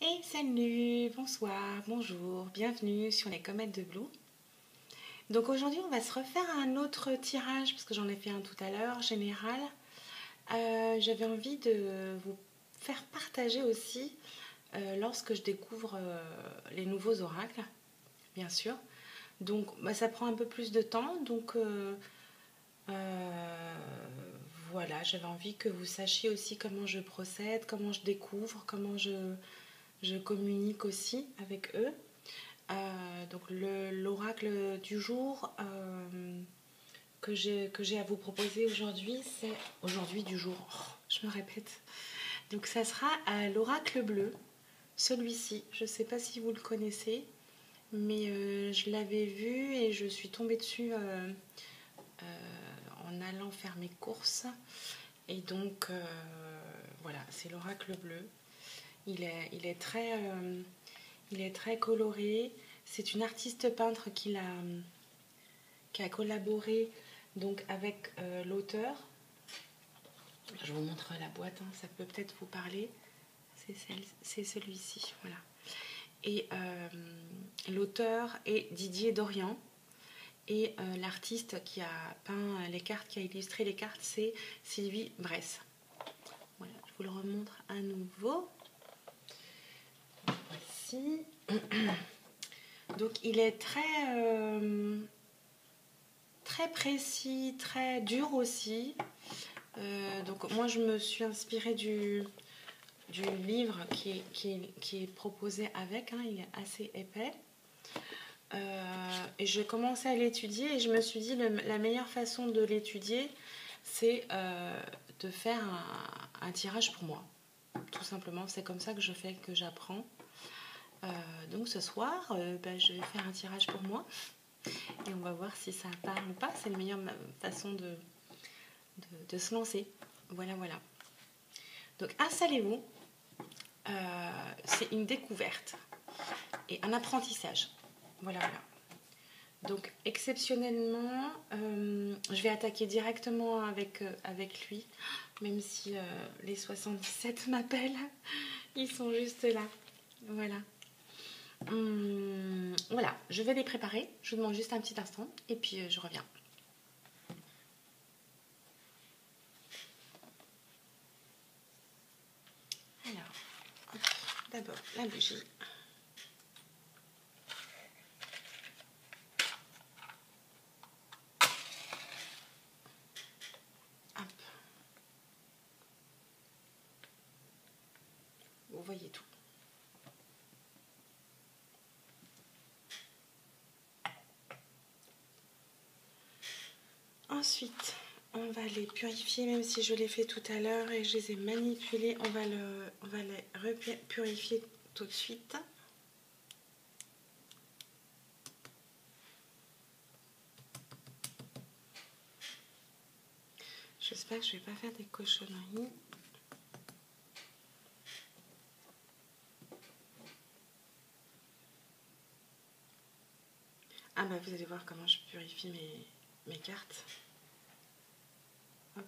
Et salut, bonsoir, bonjour, bienvenue sur les comètes de Blue. Donc aujourd'hui on va se refaire un autre tirage parce que j'en ai fait un tout à l'heure, général. J'avais envie de vous faire partager aussi lorsque je découvre les nouveaux oracles, bien sûr. Donc ça prend un peu plus de temps, donc voilà, j'avais envie que vous sachiez aussi comment je procède, comment je découvre, comment je communique aussi avec eux. Donc l'oracle du jour que j'ai à vous proposer aujourd'hui, c'est aujourd'hui du jour. Oh, je me répète. Donc ça sera l'oracle bleu. Celui-ci, je ne sais pas si vous le connaissez, mais je l'avais vu et je suis tombée dessus en allant faire mes courses. Et donc voilà, c'est l'oracle bleu. Il est très coloré. C'est une artiste peintre qui a collaboré donc avec l'auteur. Je vous montre la boîte, hein, ça peut peut-être vous parler. C'est celui-ci, voilà. Et l'auteur est Didier Dorian. Et l'artiste qui a peint les cartes, qui a illustré les cartes, c'est Sylvie Bresse. Voilà, je vous le remontre à nouveau. Voici. Donc il est très précis, très dur aussi. Donc moi je me suis inspirée du livre qui est proposé avec, hein, il est assez épais. Et j'ai commencé à l'étudier et je me suis dit la meilleure façon de l'étudier, c'est de faire un tirage pour moi. Tout simplement, c'est comme ça que je fais, que j'apprends. Donc ce soir, je vais faire un tirage pour moi et on va voir si ça parle ou pas. C'est la meilleure façon de se lancer. Voilà. Donc installez-vous. C'est une découverte et un apprentissage. Voilà. Donc exceptionnellement, je vais attaquer directement avec lui, même si les 77 m'appellent. Ils sont juste là. Voilà. Voilà, je vais les préparer. Je vous demande juste un petit instant et puis je reviens. Alors, d'abord la bougie. Hop. Vous voyez tout. Ensuite, on va les purifier, même si je l'ai fait tout à l'heure et je les ai manipulés. On va les purifier tout de suite. J'espère que je ne vais pas faire des cochonneries. Ah bah vous allez voir comment je purifie mes cartes. Hop.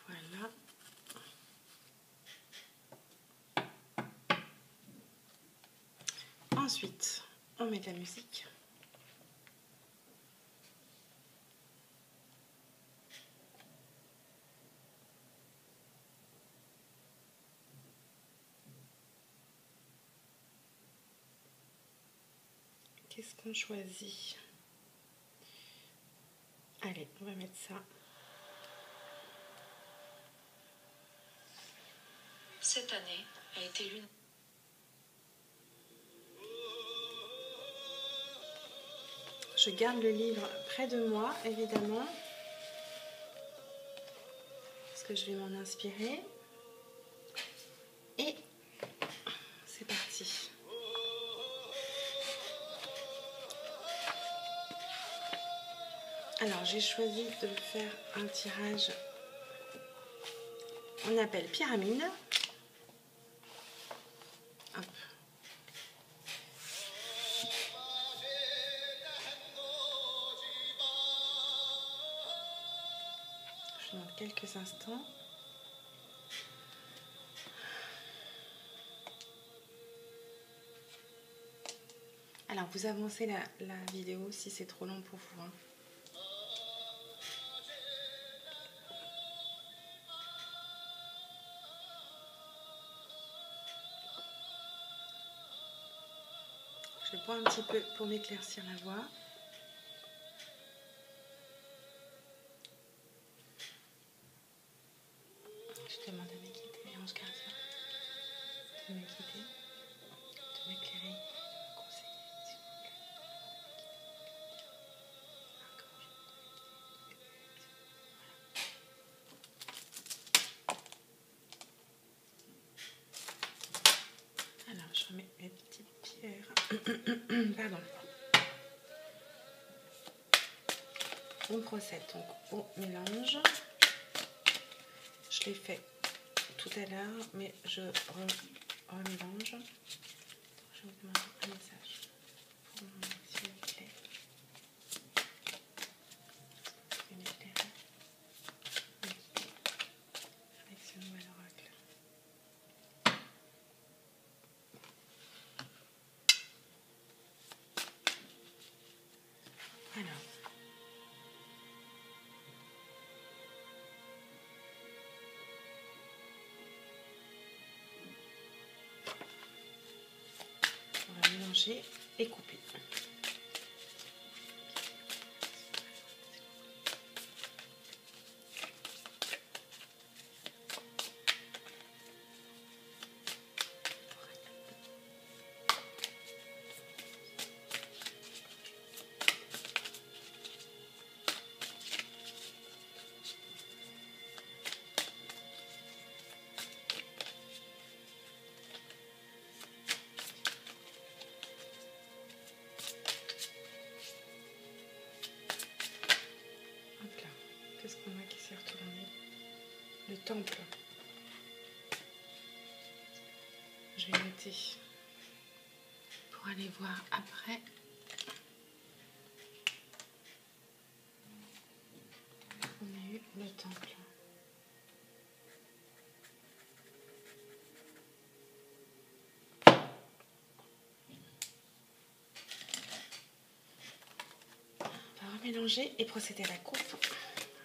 Voilà. Ensuite, on met de la musique. Qu'est-ce qu'on choisit? Allez, on va mettre ça. Cette année a été l'une. Je garde le livre près de moi, évidemment, parce que je vais m'en inspirer. Et c'est parti. Alors, j'ai choisi de faire un tirage, on appelle pyramide. l'instant. Alors, vous avancez la vidéo si c'est trop long pour vous. Hein. Je vais boire un petit peu pour m'éclaircir la voix. Je demande à mes guides, anges gardiens, de me guider, de m'éclairer, de me conseiller, s'il vous plaît. Alors, je remets mes petites pierres. Pardon. On procède donc au mélange. Je l'ai fait tout à l'heure, mais je remélange. Je vous demande un message pour s'il vous plaît. Vous pouvez m'éclairer, me guider avec ce nouvel oracle. Alors. On va mélanger et couper. Qu'est-ce qu'on a qui s'est retourné? Le temple. Je vais noter pour aller voir après. On a eu le temple. On va remélanger et procéder à la coupe.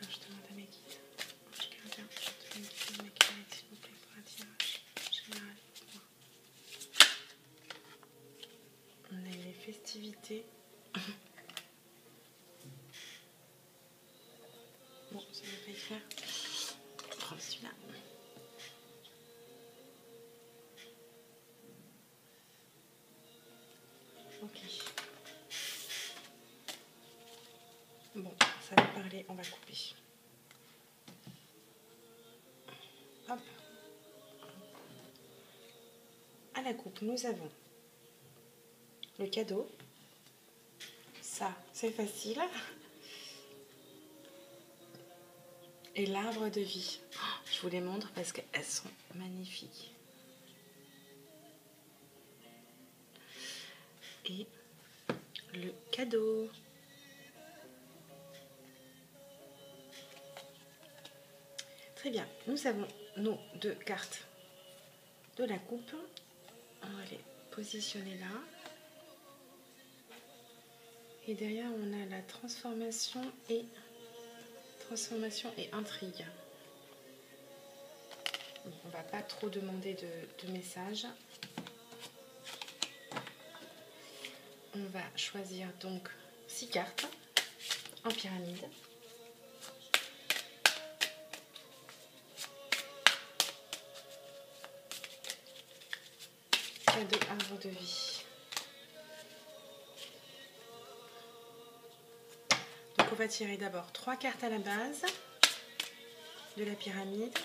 Alors, je demande à mes guides. Je garde un, je te mets de m'éclairer s'il vous plaît pour un tirage général pour moi. On a eu les festivités. Bon, ça ne va pas y faire. Prends celui-là. Ok. Bon, ça va parler, on va couper. Hop. À la coupe, nous avons le cadeau. Ça, c'est facile. Et l'arbre de vie. Je vous les montre parce qu'elles sont magnifiques. Et le cadeau. Très bien, nous avons nos deux cartes de la coupe. On va les positionner là. Et derrière, on a la transformation et intrigue. Bon, on ne va pas trop demander de messages. On va choisir donc 6 cartes en pyramide. Cadeau arbre de vie. Donc on va tirer d'abord 3 cartes à la base de la pyramide.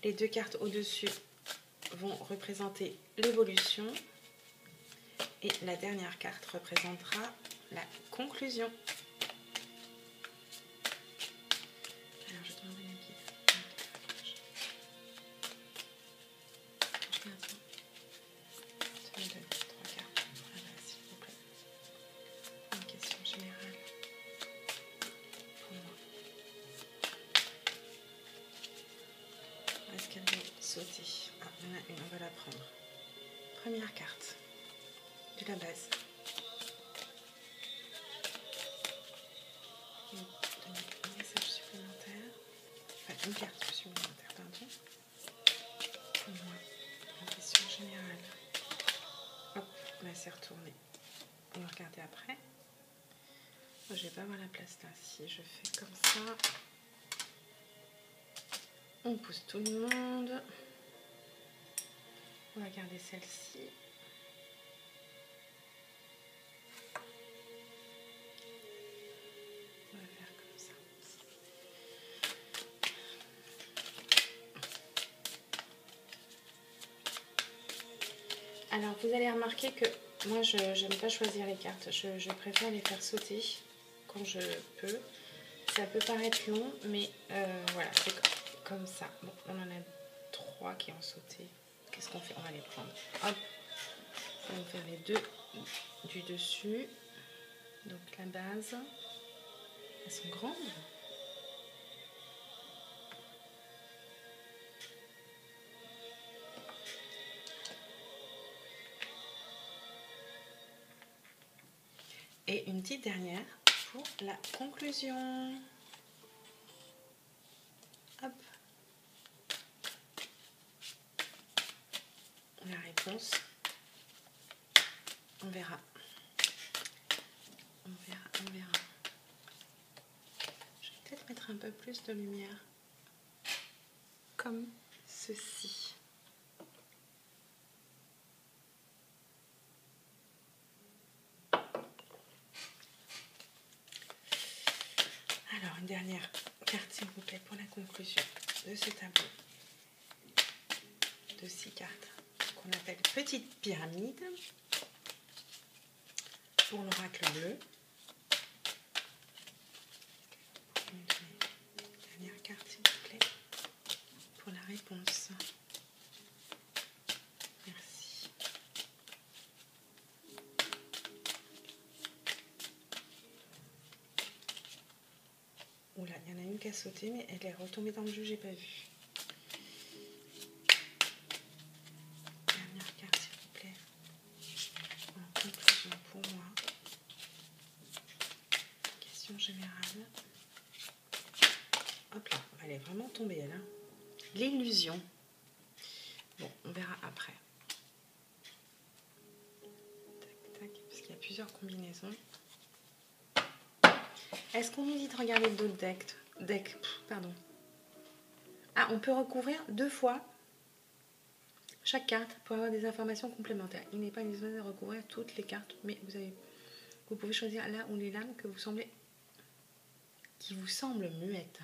Les 2 cartes au-dessus vont représenter l'évolution et la dernière carte représentera la conclusion. Alors je demande à mes guides. Je vais donner 3 cartes. Voilà, s'il vous plaît. Une question générale. prendre. Première carte de la base. Un message supplémentaire. Enfin, une carte supplémentaire, pardon. Pour moi, en question générale. Hop, là c'est retourné. On va regarder après. Je vais pas avoir la place là. Si je fais comme ça, on pousse tout le monde. On va garder celle-ci. On va faire comme ça. Alors vous allez remarquer que moi je n'aime pas choisir les cartes. Je préfère les faire sauter quand je peux. Ça peut paraître long, mais voilà, c'est comme ça. Bon, on en a 3 qui ont sauté. Qu'est-ce qu'on fait? On va les prendre. Hop, on va faire les 2 du dessus. Donc la base. Elles sont grandes. Et une petite dernière pour la conclusion. Hop. La réponse. On verra. On verra, on verra. Je vais peut-être mettre un peu plus de lumière. Comme ceci. Alors, une dernière carte, s'il vous plaît, pour la conclusion de ce tableau de 6 cartes qu'on appelle petite pyramide pour l'oracle bleu. Une dernière carte, s'il vous plaît, pour la réponse. Merci. Oula, il y en a une qui a sauté, mais elle est retombée dans le jeu, j'ai pas vu. Dernière carte, s'il vous plaît. En conclusion pour moi. Question générale. Hop là, elle est vraiment tombée, elle. Hein. L'illusion. Bon, on verra après. Tac, tac, parce qu'il y a plusieurs combinaisons. Est-ce qu'on nous dit de regarder d'autres decks, pardon. Ah, on peut recouvrir 2 fois chaque carte pour avoir des informations complémentaires. Il n'est pas nécessaire de recouvrir toutes les cartes, mais vous pouvez choisir là où les lames qui vous semblent muettes.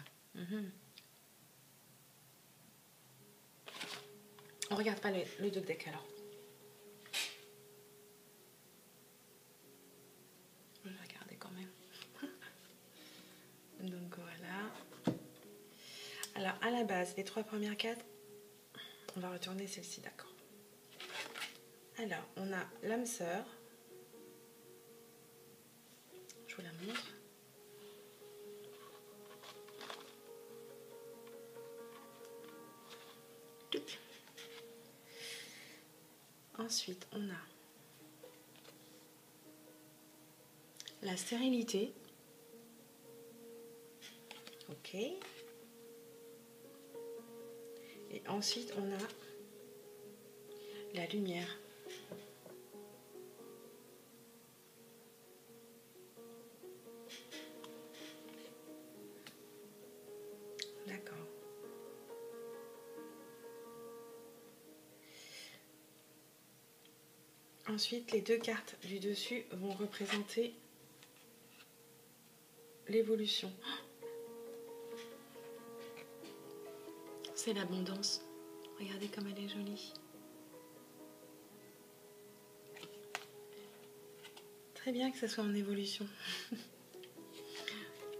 On regarde pas le deck alors. Je vais regarder quand même. Donc voilà. Alors à la base, les 3 premières cartes, on va retourner celle-ci, d'accord. Alors, on a l'âme sœur. Je vous la montre. Ensuite, on a la stérilité. Ok. Et ensuite, on a la lumière. D'accord. Ensuite, les 2 cartes du dessus vont représenter l'évolution. C'est l'abondance. Regardez comme elle est jolie. Très bien que ça soit en évolution.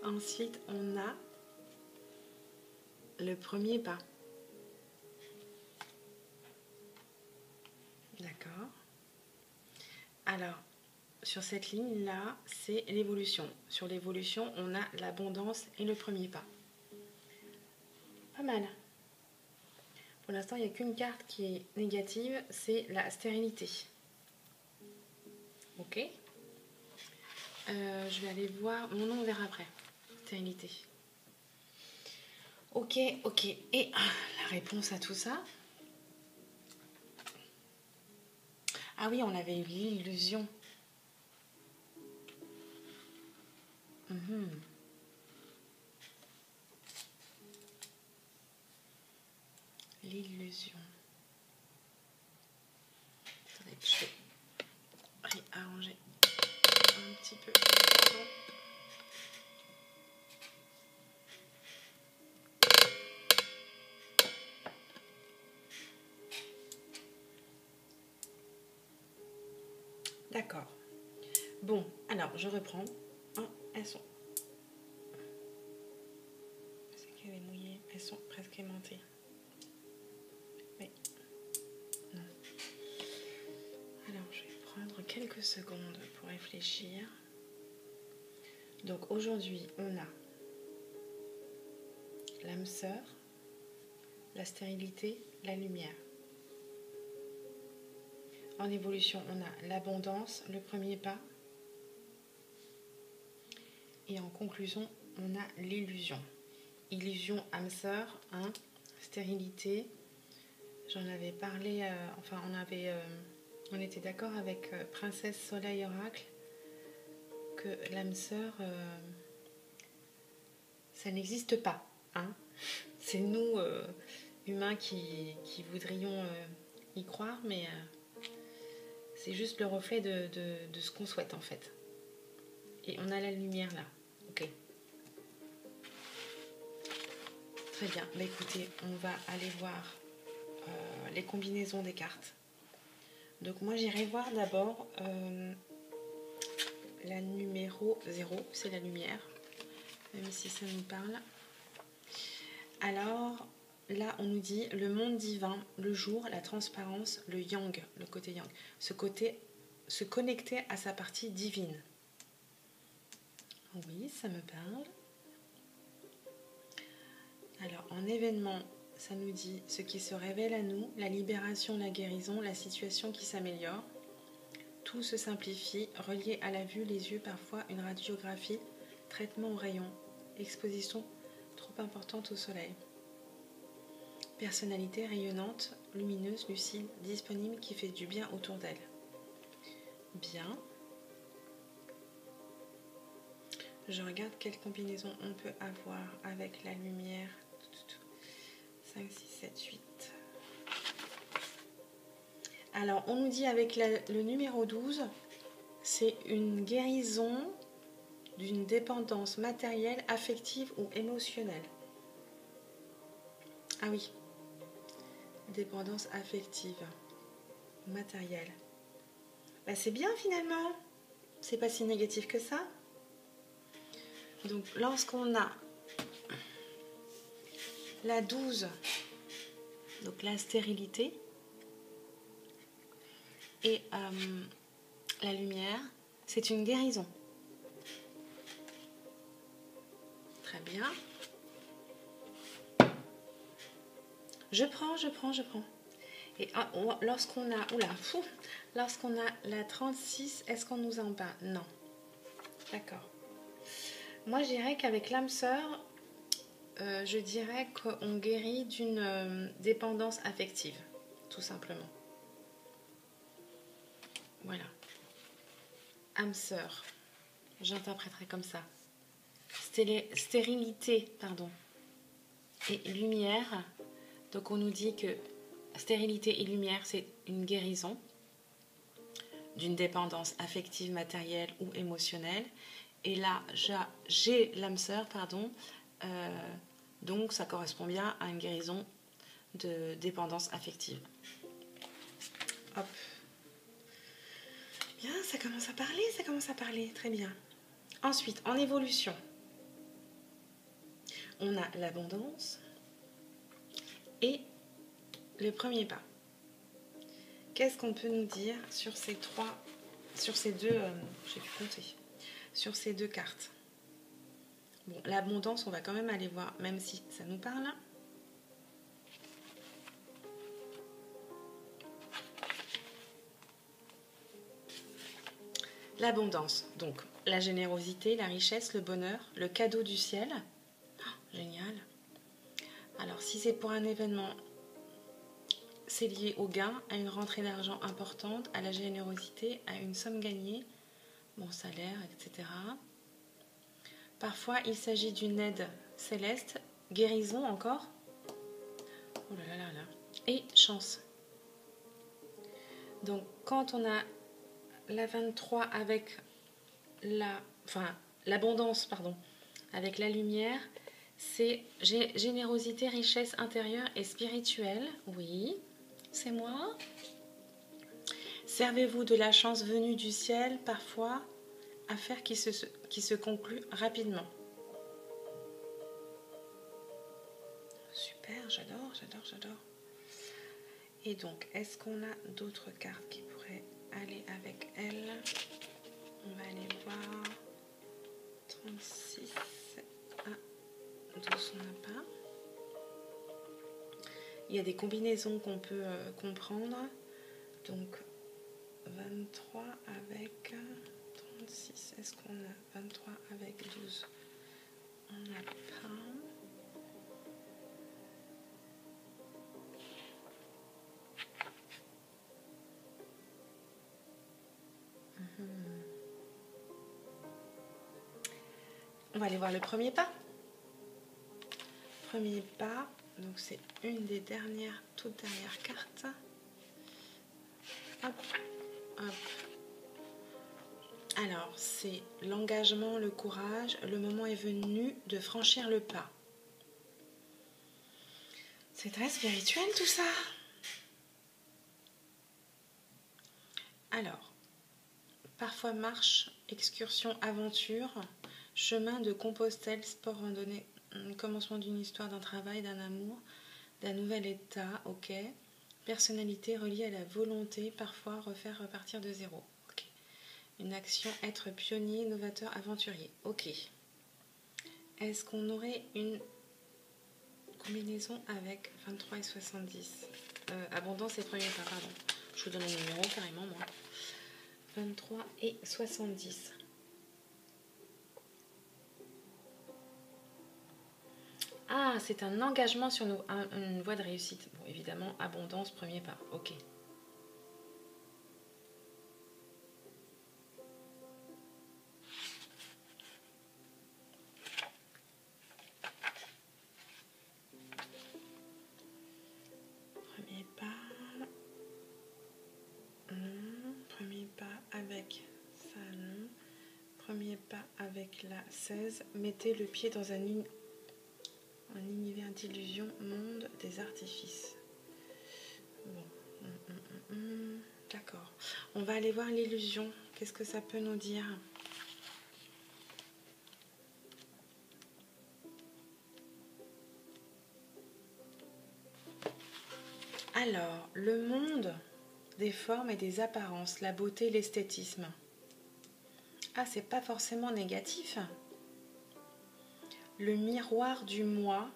Ensuite, on a le premier pas. D'accord. Alors, sur cette ligne-là, c'est l'évolution. Sur l'évolution, on a l'abondance et le premier pas. Pas mal. Pour l'instant, il n'y a qu'une carte qui est négative, c'est la stérilité. Ok. Je vais aller voir. Mon nom, on verra après. Stérilité. Ok, ok. Et la réponse à tout ça. Ah oui, on avait eu l'illusion. L'illusion. Attendez, je vais réarranger un petit peu. Pardon. D'accord. Bon, alors je reprends. Oh, elles sont. C'est qu'elle est mouillée. Elles sont presque aimantées. Mais non. Alors je vais prendre quelques secondes pour réfléchir. Donc aujourd'hui, on a l'âme sœur, la stérilité, la lumière. En évolution, on a l'abondance, le premier pas. Et en conclusion, on a l'illusion. Illusion, âme sœur, hein, stérilité. J'en avais parlé, on était d'accord avec Princesse Soleil Oracle que l'âme sœur, ça n'existe pas. Hein. C'est nous, humains, qui voudrions y croire, mais c'est juste le reflet de ce qu'on souhaite en fait. Et on a la lumière là. Ok. Très bien. Bah, écoutez, on va aller voir les combinaisons des cartes. Donc moi j'irai voir d'abord la numéro 0, c'est la lumière, même si ça nous parle. Alors là on nous dit le monde divin, le jour, la transparence, le yang, le côté yang, se connecter à sa partie divine. Oui, ça me parle. Alors en événement, ça nous dit ce qui se révèle à nous, la libération, la guérison, la situation qui s'améliore. Tout se simplifie, relié à la vue, les yeux, parfois une radiographie, traitement au rayon, exposition trop importante au soleil. Personnalité rayonnante, lumineuse, lucide, disponible, qui fait du bien autour d'elle. Bien. Je regarde quelle combinaison on peut avoir avec la lumière. 5, 6, 7, 8. Alors, on nous dit avec le numéro 12, c'est une guérison d'une dépendance matérielle, affective ou émotionnelle. Ah oui, dépendance affective, matérielle. Bah, c'est bien finalement, c'est pas si négatif que ça. Donc, lorsqu'on a la 12, donc la stérilité, et la lumière, c'est une guérison. Très bien. Je prends. Et lorsqu'on a, lorsqu'on a la 36, est-ce qu'on nous en parle? Non. D'accord. Moi, je dirais qu'avec l'âme sœur, je dirais qu'on guérit d'une dépendance affective, tout simplement. Voilà. Âme sœur, j'interpréterai comme ça. Stérilité, pardon, et lumière. Donc on nous dit que stérilité et lumière, c'est une guérison d'une dépendance affective, matérielle ou émotionnelle. Et là, j'ai l'âme sœur, pardon. Donc ça correspond bien à une guérison de dépendance affective. Hop. Bien, ça commence à parler, très bien. Ensuite, en évolution, on a l'abondance et le premier pas. Qu'est-ce qu'on peut nous dire sur ces deux, j'ai pu compter, sur ces deux cartes? Bon, l'abondance, on va quand même aller voir, même si ça nous parle. l'abondance. Donc, la générosité, la richesse, le bonheur, le cadeau du ciel. Oh, génial. Alors, si c'est pour un événement, c'est lié au gain, à une rentrée d'argent importante, à la générosité, à une somme gagnée, bon salaire, etc. Parfois, il s'agit d'une aide céleste, guérison encore. Oh là là là là. Et chance. Donc, quand on a la 23 avec l'abondance, avec la lumière, c'est générosité, richesse intérieure et spirituelle. Oui, c'est moi. Servez-vous de la chance venue du ciel, parfois, affaire qui se conclut rapidement. Super, j'adore, j'adore, j'adore. Et donc, est-ce qu'on a d'autres cartes qui pourraient aller avec elle? On va aller voir. 36. Ah, 12, on n'a pas. Il y a des combinaisons qu'on peut comprendre. Donc, 23 avec 36. Est-ce qu'on a 23 avec 12? On n'a pas. On va aller voir le premier pas. Premier pas, donc c'est une des dernières, toutes dernières cartes. Hop, hop. Alors, c'est l'engagement, le courage. Le moment est venu de franchir le pas. C'est très spirituel tout ça. Alors, parfois marche, excursion, aventure, chemin de Compostelle, sport, randonnée, commencement d'une histoire, d'un travail, d'un amour, d'un nouvel état, ok. Personnalité reliée à la volonté, parfois refaire repartir de zéro. Ok. Une action, être pionnier, novateur, aventurier. Ok. Est-ce qu'on aurait une combinaison avec 23 et 70 abondance et premier pas, pardon. Je vous donne un numéro carrément, moi. 23 et 70. Ah, c'est un engagement sur une voie de réussite. Bon, évidemment, abondance, premier pas. Ok. Premier pas. Non. Premier pas avec ça, non. Premier pas avec la 16. Mettez le pied dans un univers d'illusion, monde des artifices. Bon. D'accord. On va aller voir l'illusion. Qu'est-ce que ça peut nous dire? Alors, le monde des formes et des apparences, la beauté, l'esthétisme. Ah, c'est pas forcément négatif. Le miroir du moi,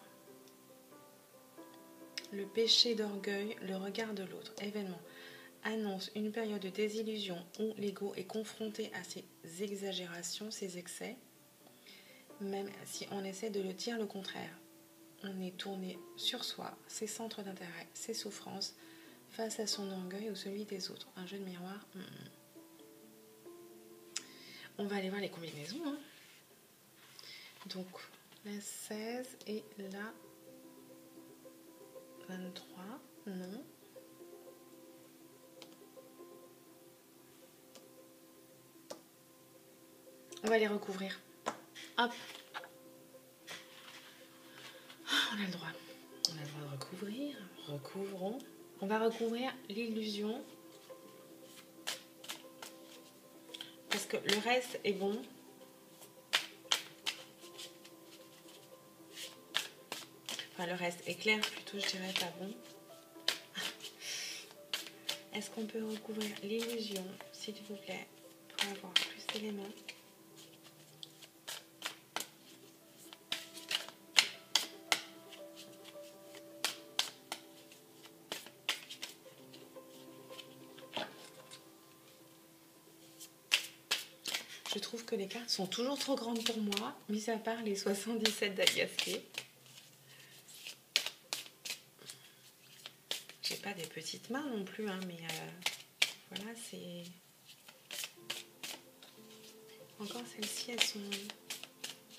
le péché d'orgueil, le regard de l'autre. Événement annonce une période de désillusion où l'ego est confronté à ses exagérations, ses excès, même si on essaie de le dire le contraire. On est tourné sur soi, ses centres d'intérêt, ses souffrances, face à son orgueil ou celui des autres. Un jeu de miroir. On va aller voir les combinaisons. Hein. Donc, la 16 et la 23. Non. On va les recouvrir. Hop. On a le droit. On a le droit de recouvrir. Recouvrons. On va recouvrir l'illusion. Parce que le reste est bon. Enfin, le reste est clair, plutôt, je dirais pas bon. Est-ce qu'on peut recouvrir l'illusion, s'il vous plaît, pour avoir plus d'éléments? trouve que les cartes sont toujours trop grandes pour moi, mis à part les 77 d'Agassier. J'ai pas des petites mains non plus, hein, mais voilà, c'est... Encore celles-ci, elles sont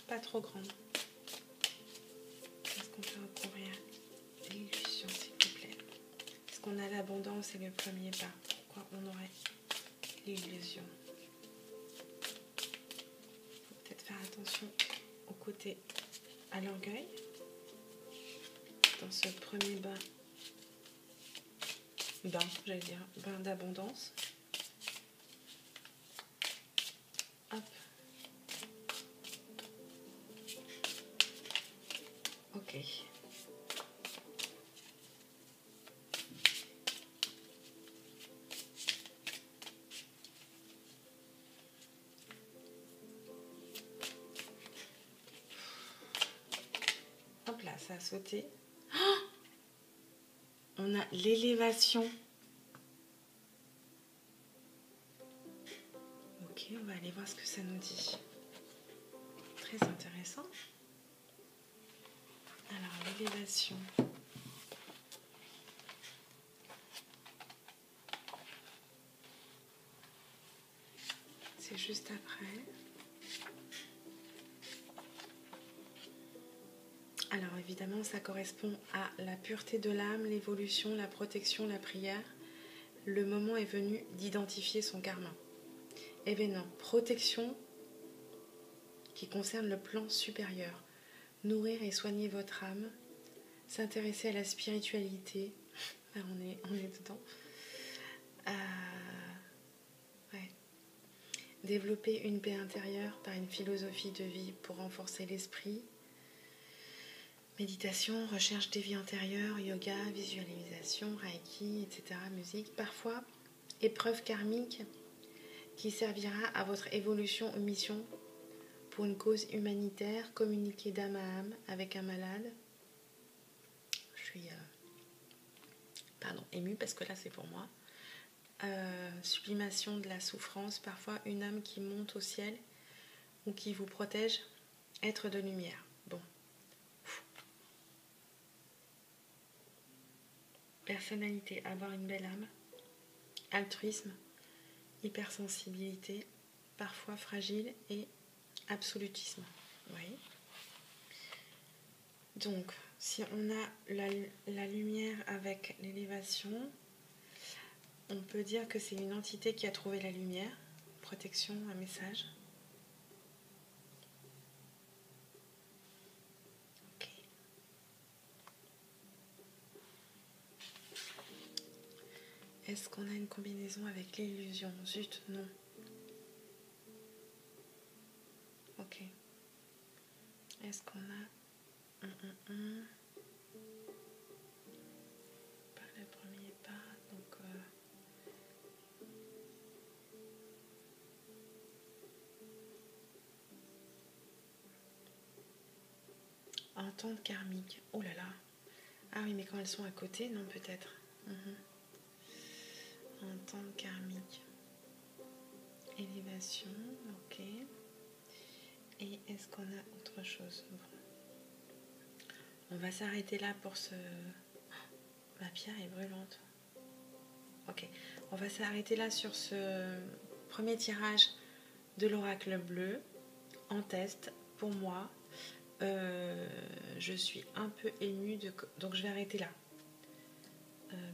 pas trop grandes. Est-ce qu'on peut recouvrir l'illusion, s'il vous plaît? Est-ce qu'on a l'abondance et le premier pas? Pourquoi on aurait l'illusion? Faut peut-être faire attention au côté à l'orgueil. Dans ce premier bain, j'allais dire, bain d'abondance. Hop. Ok. Hop là, ça a sauté. Oh, on a l'élévation. Ok, on va aller voir ce que ça nous dit. Très intéressant. Alors, l'élévation. C'est juste après. Alors, évidemment, ça correspond à la pureté de l'âme, l'évolution, la protection, la prière. Le moment est venu d'identifier son karma. Événement, protection qui concerne le plan supérieur. Nourrir et soigner votre âme. S'intéresser à la spiritualité. Là, on est dedans. Ouais. Développer une paix intérieure par une philosophie de vie pour renforcer l'esprit. Méditation, recherche des vies antérieures, yoga, visualisation, reiki, etc. Musique. Parfois, épreuve karmique qui servira à votre évolution ou mission pour une cause humanitaire, communiquer d'âme à âme avec un malade. Je suis émue parce que là c'est pour moi. Sublimation de la souffrance, parfois une âme qui monte au ciel ou qui vous protège, être de lumière. Bon. Personnalité, avoir une belle âme. Altruisme, hypersensibilité, parfois fragile et absolutisme. Oui. Donc, si on a la lumière avec l'élévation, on peut dire que c'est une entité qui a trouvé la lumière, protection, un message. Ok. Est-ce qu'on a une combinaison avec l'illusion? Zut, non. Ok. Est-ce qu'on a pas le premier pas, donc entente karmique. Oh là là. Ah oui, mais quand elles sont à côté, non, peut-être. Entente karmique. Élévation, ok. Et est-ce qu'on a autre chose? Bon. On va s'arrêter là pour ce... Ma pierre est brûlante. Ok. On va s'arrêter là sur ce premier tirage de l'oracle bleu en test pour moi. Je suis un peu émue, donc je vais arrêter là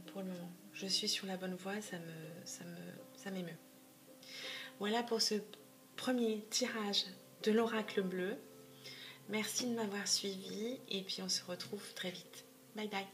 pour le moment. Je suis sur la bonne voie, ça m'émeut. Voilà pour ce premier tirage de l'oracle bleu. Merci de m'avoir suivi et puis on se retrouve très vite. Bye bye.